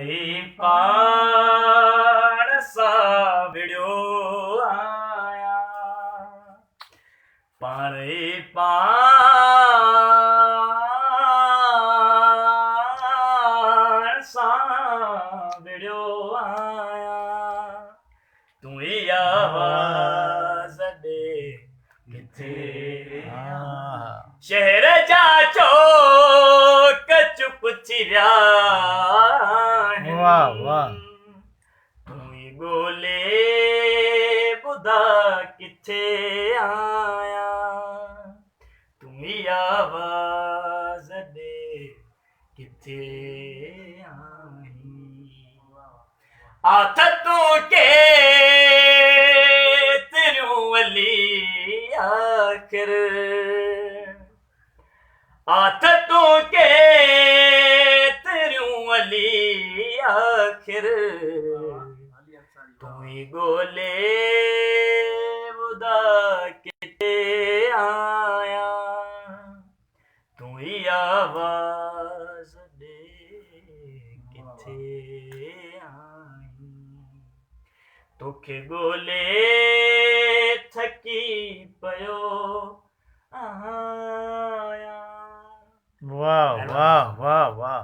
पाणे पाण सां विड़ियो आया पाणे पाण सां विड़ियो आया तूं ई आवाज़ ॾे किथे शहर जा चौक चुप थी विया वाह वाह तूं ई ॻोल्हे ॿुधा किथे आया तूं ई आवाज़ ॾे किथे आहीं आथ तूं केतिरियूं वली आख़िर आथ तूं केतिरियूं वली आख़िर तूं ई ॻोल्हे ॿुधा किथे आया तूं ई आवाज़ ॾे किथे आहीं तोखे ॻोल्हे थकी पियो आया वाह वाह वाह वाह